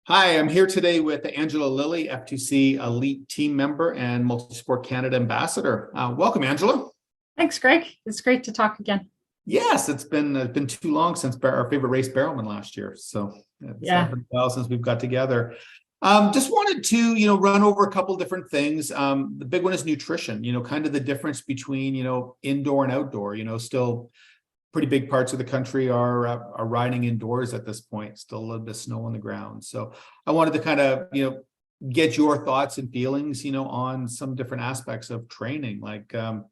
Hi, I'm here today with Angela Lilly, F2C Elite Team Member and Multisport Canada Ambassador. Welcome, Angela. Thanks, Greg. It's great to talk again. Yes, it's been too long since our favorite race Barrowman last year, so it's Yeah. been a while since we've got together. Just wanted to run over a couple different things. The big one is nutrition. Kind of the difference between indoor and outdoor. Still pretty big parts of the country are riding indoors at this point. Still a little bit of snow on the ground. So I wanted to kind of get your thoughts and feelings on some different aspects of training, like the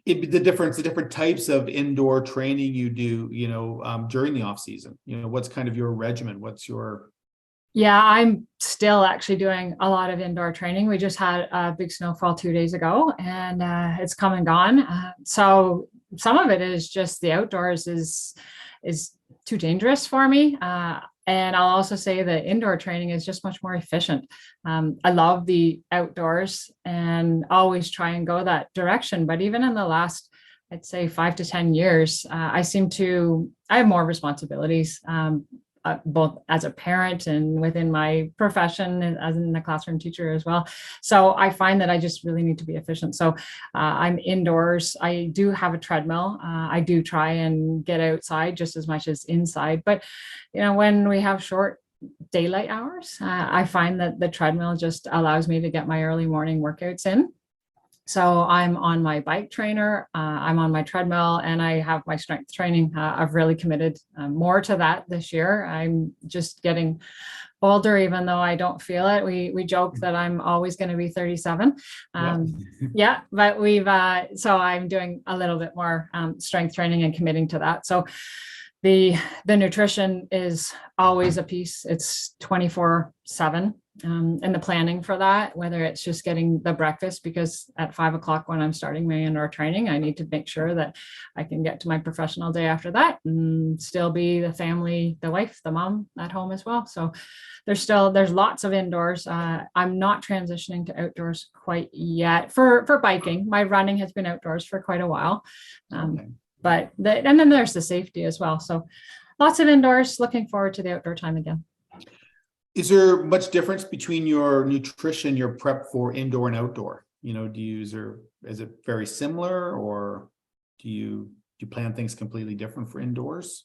different types of indoor training you do during the off season. What's kind of your regimen? What's your Yeah, I'm still actually doing a lot of indoor training. We just had a big snowfall 2 days ago and it's come and gone. So some of it is just the outdoors is too dangerous for me. And I'll also say that indoor training is just much more efficient. I love the outdoors and always try and go that direction. But even in the last, I'd say 5 to 10 years, I have more responsibilities, both as a parent and within my profession as in the classroom teacher as well. So I find that I just really need to be efficient. So I'm indoors. I do have a treadmill. I do try and get outside just as much as inside. But, when we have short daylight hours, I find that the treadmill just allows me to get my early morning workouts in. So I'm on my bike trainer, I'm on my treadmill, and I have my strength training. I've really committed more to that this year. I'm just getting older, even though I don't feel it. We joke that I'm always going to be 37. yeah. Yeah, but so I'm doing a little bit more strength training and committing to that. So the nutrition is always a piece. It's 24/7. And the planning for that, whether it's just getting the breakfast, because at 5 o'clock when I'm starting my indoor training, I need to make sure that I can get to my professional day after that and still be the family, the wife, the mom at home as well. So there's lots of indoors. I'm not transitioning to outdoors quite yet for biking. My running has been outdoors for quite a while. Okay. And then there's the safety as well. So lots of indoors, looking forward to the outdoor time again. Is there much difference between your nutrition, your prep for indoor and outdoor? Is it very similar, or do you plan things completely different for indoors?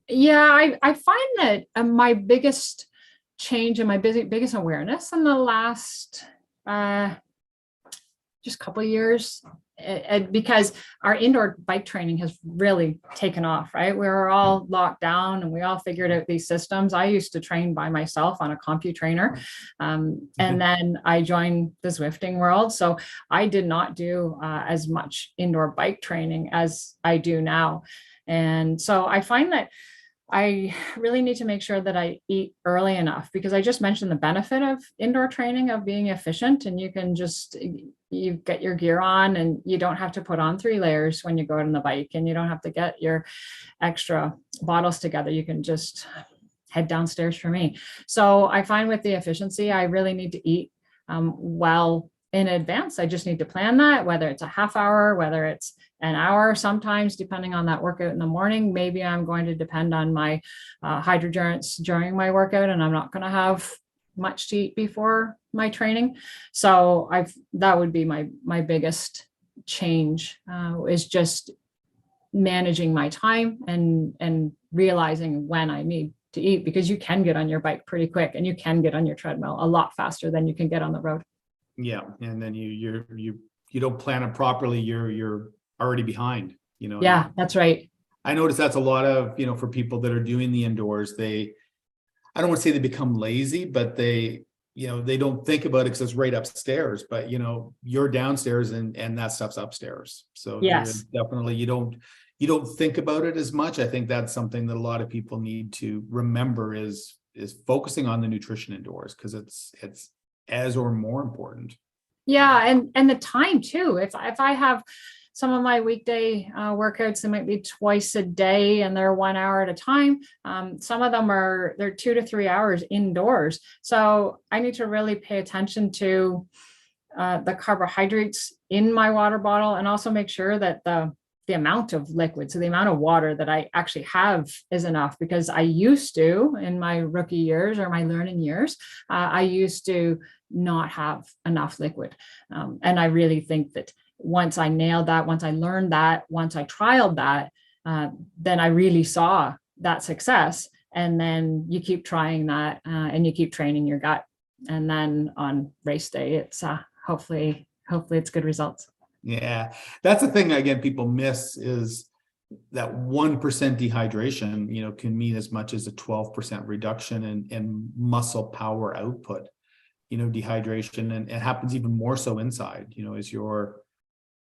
Yeah, I find that my biggest change and my biggest awareness in the last just couple of years, because our indoor bike training has really taken off, right? We were all locked down and we all figured out these systems. I used to train by myself on a CompuTrainer, and then I joined the Zwifting world. So I did not do as much indoor bike training as I do now. And so I find that I really need to make sure that I eat early enough, because I just mentioned the benefit of indoor training of being efficient, and you get your gear on and you don't have to put on 3 layers when you go out on the bike, and you don't have to get your extra bottles together. You can just head downstairs for me. So I find with the efficiency, I really need to eat well in advance. I just need to plan that, whether it's a half hour, whether it's an hour, sometimes depending on that workout in the morning. Maybe I'm going to depend on my hydrodurance during my workout, and I'm not going to have much to eat before my training. So that would be my biggest change, is just managing my time and realizing when I need to eat, because you can get on your bike pretty quick and you can get on your treadmill a lot faster than you can get on the road. Yeah, and then you don't plan it properly. You're already behind. Yeah, that's right. I notice that's a lot of for people that are doing the indoors. I don't want to say they become lazy, but they don't think about it because it's right upstairs. But you're downstairs and that stuff's upstairs. So Yes. definitely you don't think about it as much. I think that's something that a lot of people need to remember is focusing on the nutrition indoors, because it's as or more important. Yeah, and the time too. If I have some of my weekday workouts, they might be twice a day and they're 1 hour at a time. Some of them they're 2 to 3 hours indoors. So I need to really pay attention to the carbohydrates in my water bottle, and also make sure that the the amount of liquid. So the amount of water that I actually have is enough, because I used to, in my rookie years or my learning years, I used to not have enough liquid. And I really think that once I nailed that, once I learned that, once I trialed that, then I really saw that success. And then you keep trying that, and you keep training your gut. And then on race day, it's hopefully it's good results. Yeah, that's the thing, again, people miss is that 1% dehydration, can mean as much as a 12% reduction in muscle power output. Dehydration, and it happens even more so inside, as you're,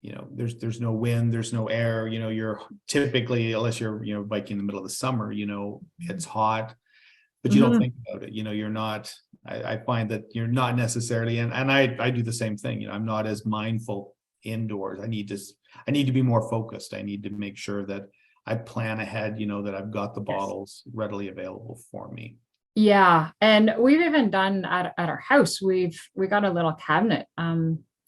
there's no wind, there's no air, you're typically, unless you're, biking in the middle of the summer, it's hot, but you don't think about it, you're not, I find that you're not necessarily, and I do the same thing, I'm not as mindful indoors. I need to be more focused. I need to make sure that I plan ahead, that I've got the bottles readily available for me. Yeah. And we've even done at our house, we got a little cabinet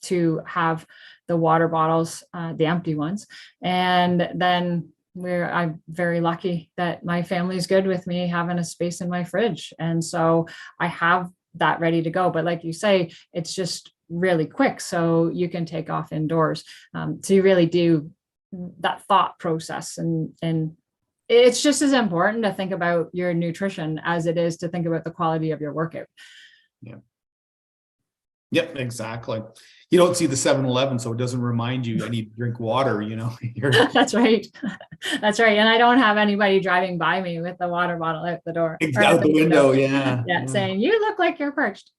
to have the water bottles, the empty ones. And then I'm very lucky that my family's good with me having a space in my fridge. And so I have that ready to go. But like you say, it's just really quick. So you can take off indoors. So you really do that thought process, and it's just as important to think about your nutrition as it is to think about the quality of your workout. Yeah. Yep, exactly. You don't see the 7-Eleven, so it doesn't remind you I need to drink water, That's right. That's right. And I don't have anybody driving by me with the water bottle out the door. Out the window. Yeah. Saying, you look like you're perched.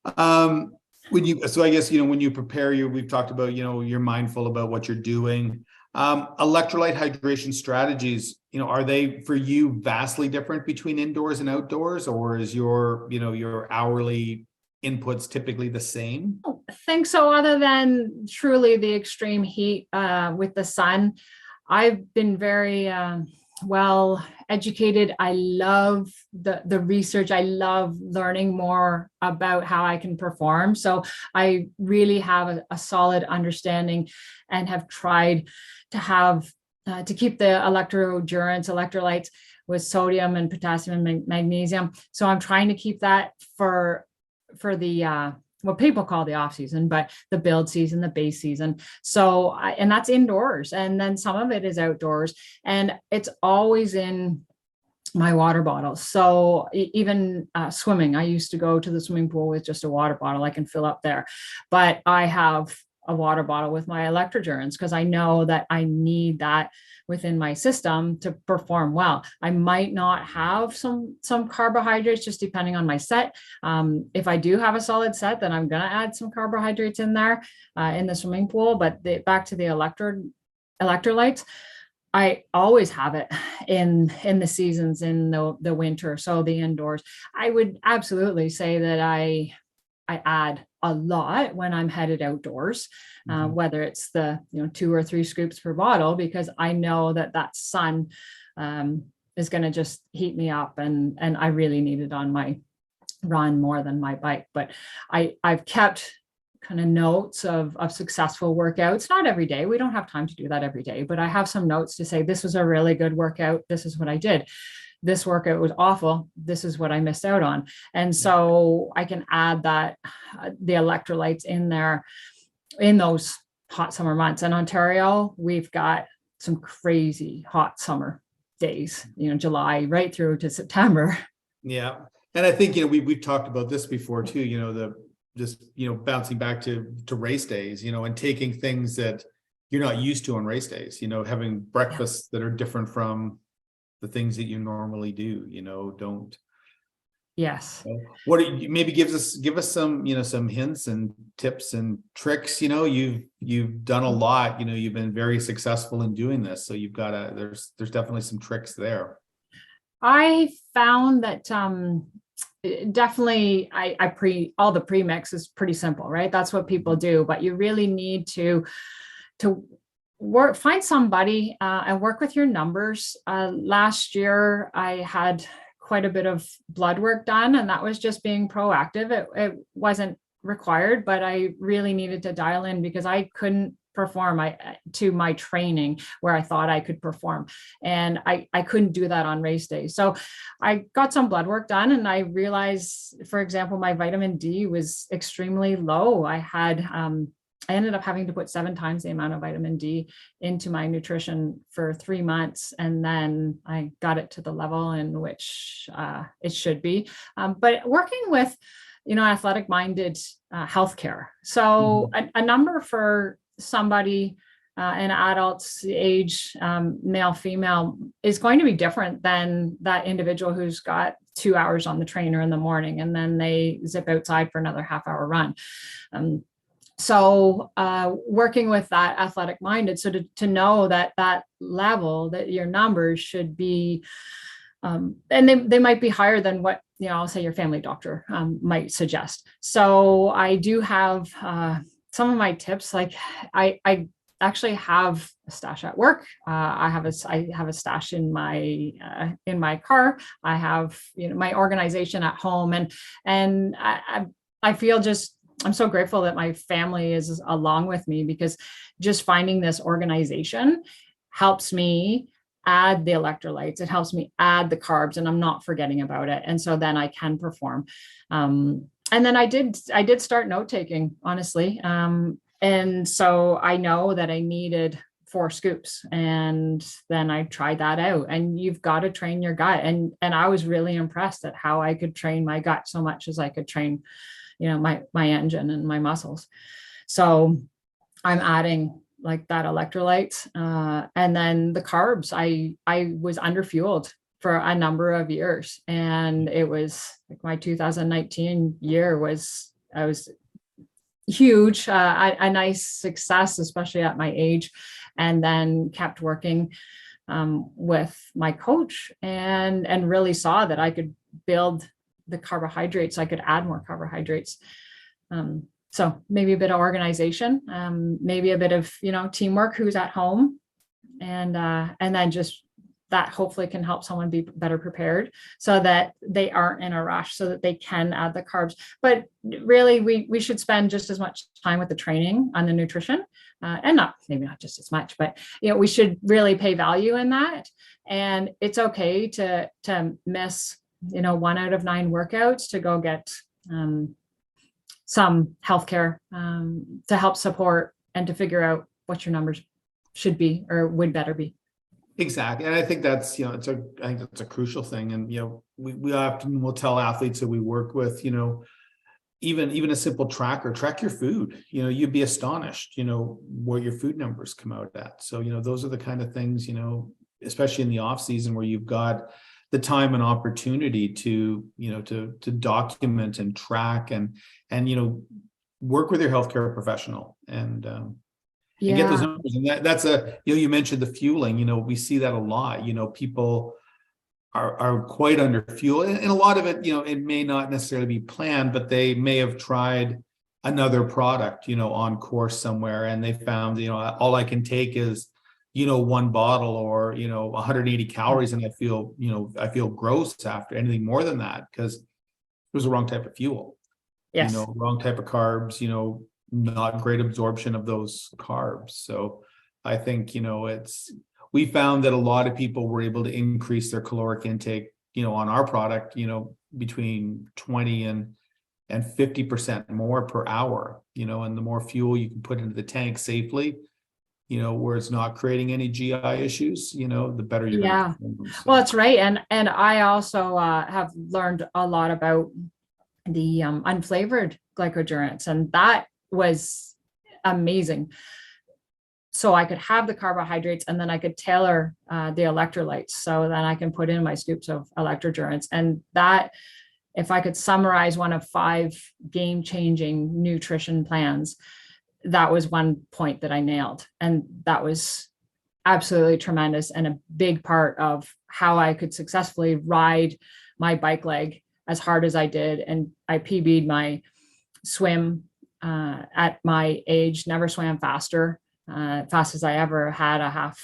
So I guess, when you prepare we've talked about, you're mindful about what you're doing. Electrolyte hydration strategies, are they for you vastly different between indoors and outdoors, or is your hourly inputs typically the same? I think so, other than truly the extreme heat with the sun. I've been very well educated. I love the research. I love learning more about how I can perform. So I really have a solid understanding, and have tried to have to keep the electrolytes with sodium and potassium and magnesium. So I'm trying to keep that for the what people call the off season, but the build season, the base season. So, and that's indoors. And then some of it is outdoors, and it's always in my water bottles. So even swimming, I used to go to the swimming pool with just a water bottle. I can fill up there, but I have a water bottle with my electrogens, because I know that I need that within my system to perform well. I might not have some carbohydrates, just depending on my set. If I do have a solid set, then I'm going to add some carbohydrates in there in the swimming pool. But back to the electrolytes, I always have it in the seasons, in the winter. So the indoors, I would absolutely say that I add a lot when I'm headed outdoors, whether it's the 2 or 3 scoops per bottle, because I know that sun is going to just heat me up, and I really need it on my run more than my bike. But I've kept kind of notes of successful workouts. Not every day. We don't have time to do that every day, but I have some notes to say, this was a really good workout. This is what I did. This workout was awful. This is what I missed out on. And so I can add that the electrolytes in there in those hot summer months. In Ontario, we've got some crazy hot summer days, July right through to September. Yeah. And I think, we've talked about this before too, bouncing back to race days, and taking things that you're not used to on race days, having breakfasts that are different from the things that you normally do, don't. Yes. What maybe give us some, some hints and tips and tricks, you've done a lot, you've been very successful in doing this. So you've got there's definitely some tricks there. I found that definitely all the premix is pretty simple, right? That's what people do, but you really need to find somebody and work with your numbers. Last year, I had quite a bit of blood work done, and that was just being proactive. It wasn't required, but I really needed to dial in, because I couldn't perform to my training where I thought I could perform. And I couldn't do that on race day. So I got some blood work done and I realized, for example, my vitamin D was extremely low. I ended up having to put 7 times the amount of vitamin D into my nutrition for 3 months. And then I got it to the level in which it should be. But working with, athletic minded healthcare. So a number for somebody, an adult's age, male, female, is going to be different than that individual who's got 2 hours on the trainer in the morning and then they zip outside for another half-hour run. So working with that athletic minded, so to know that level, that your numbers should be, and they might be higher than what, I'll say your family doctor might suggest. So I do have some of my tips, like I actually have a stash at work. I have a stash in my car. I have, my organization at home, and I feel I'm so grateful that my family is along with me, because just finding this organization helps me add the electrolytes. It helps me add the carbs, and I'm not forgetting about it. And so then I can perform. And then I did start note taking, honestly. And so I know that I needed 4 scoops, and then I tried that out. And you've got to train your gut. And I was really impressed at how I could train my gut so much as I could train my engine and my muscles. So I'm adding like that electrolytes, and then the carbs. I was underfueled for a number of years, and it was like my 2019 year I was huge, a nice success, especially at my age, and then kept working with my coach and really saw that I could build the carbohydrates. I could add more carbohydrates. So maybe a bit of organization, maybe a bit of, teamwork, who's at home, and then just that hopefully can help someone be better prepared so that they aren't in a rush, so that they can add the carbs. But really, we should spend just as much time with the training on the nutrition, and maybe not just as much, but we should really pay value in that. And it's okay to miss 1 out of 9 workouts to go get some healthcare to help support and to figure out what your numbers should be or would better be. Exactly. And I think that's, I think that's a crucial thing. And, we often will tell athletes that we work with, even a simple tracker, track your food, you'd be astonished, where your food numbers come out at. So, those are the kind of things, especially in the off season where you've got the time and opportunity to document and track and work with your healthcare professional and get those numbers. And that's you mentioned the fueling, we see that a lot, people are quite under fuel, and a lot of it, it may not necessarily be planned, but they may have tried another product, on course somewhere, and they found, all I can take is 1 bottle or 180 calories, and I feel gross after anything more than that, because it was the wrong type of fuel. Yes. Wrong type of carbs, not great absorption of those carbs. So I think we found that a lot of people were able to increase their caloric intake on our product between 20 and 50% more per hour, and the more fuel you can put into the tank safely, where it's not creating any GI issues, the better you're going to perform. So. Well, that's right. And I also have learned a lot about the unflavored glycogenics, and that was amazing. So I could have the carbohydrates, and then I could tailor the electrolytes, so then I can put in my scoops of electrogens. And that, if I could summarize one of 5 game-changing nutrition plans, that was one point that I nailed. And that was absolutely tremendous, and a big part of how I could successfully ride my bike leg as hard as I did. And I PB'd my swim at my age, never swam faster, fast as I ever had a half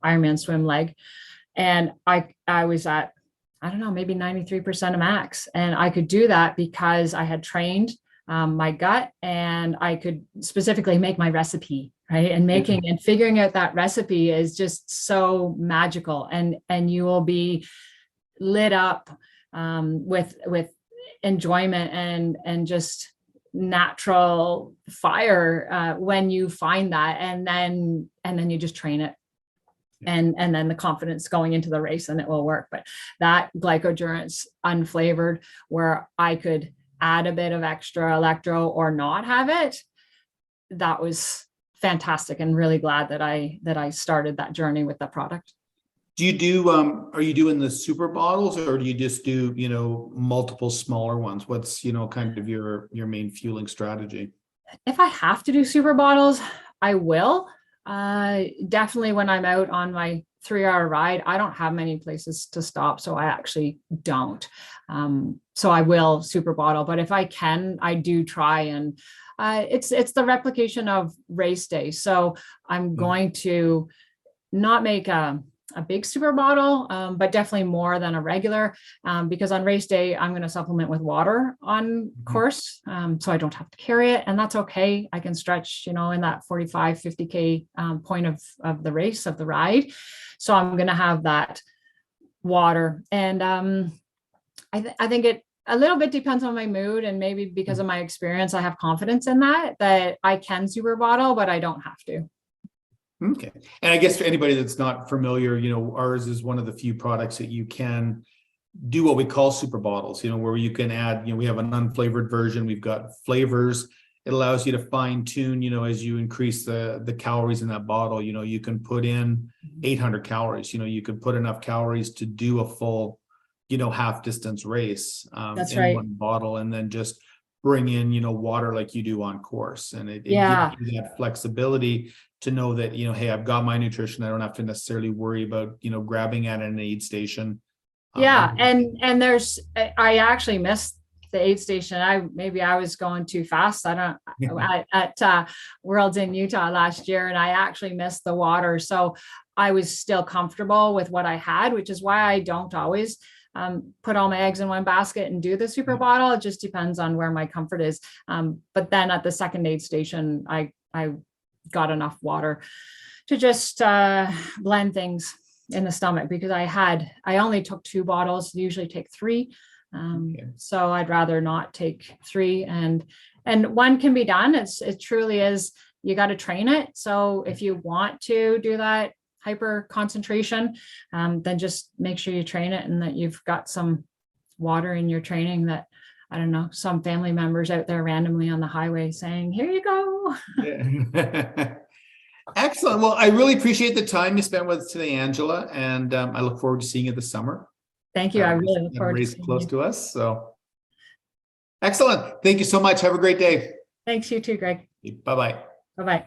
Ironman swim leg. And I was at, I don't know, maybe 93% of max. And I could do that because I had trained, my gut, and I could specifically make my recipe, right? And making and figuring out that recipe is just so magical, and you will be lit up with enjoyment and just natural fire when you find that, and then you just train it. And then the confidence going into the race, and it will work. But that glycodurance unflavored, where I could add a bit of extra electro or not have it, that was fantastic, and really glad that I started that journey with the product. Do you do, are you doing the super bottles, or do you just do, multiple smaller ones? What's, kind of your main fueling strategy? If I have to do super bottles, I will. Definitely when I'm out on my 3-hour ride, I don't have many places to stop, so I actually don't. So I will super bottle, but if I can, I do try. And it's the replication of race day. So I'm going to not make a big super bottle, but definitely more than a regular, because on race day, I'm going to supplement with water on course. So I don't have to carry it, and that's okay. I can stretch, in that 45, 50K point of the race, of the ride. So I'm going to have that water. And I think it a little bit depends on my mood, and maybe because of my experience, I have confidence in that I can super bottle, but I don't have to. Okay. And I guess for anybody that's not familiar, ours is one of the few products that you can do what we call super bottles, where you can add, we have an unflavored version. We've got flavors. It allows you to fine tune, as you increase the calories in that bottle. You can put in 800 calories, you can put enough calories to do a full, half distance race That's in right. one bottle, and then just bring in, water like you do on course. And it Yeah. gives you that flexibility to know that, hey, I've got my nutrition. I don't have to necessarily worry about, grabbing at an aid station. Yeah. And I actually missed the aid station. I was going too fast. I don't at Worlds in Utah last year, and I actually missed the water. So I was still comfortable with what I had, which is why I don't always put all my eggs in one basket and do the super bottle. It just depends on where my comfort is. But then at the second aid station, I got enough water to just blend things in the stomach, because I only took 2 bottles, usually take 3. So I'd rather not take 3, and one can be done. It truly is, you got to train it. So if you want to do that hyper concentration, then just make sure you train it, and that you've got some water in your training, that, I don't know, some family members out there randomly on the highway saying, here you go. Yeah. Excellent. Well, I really appreciate the time you spent with us today, Angela, and I look forward to seeing you this summer. Thank you. I really look forward to seeing close you. to us. So excellent. Thank you so much. Have a great day. Thanks, you too, Greg. Bye-bye. Bye-bye.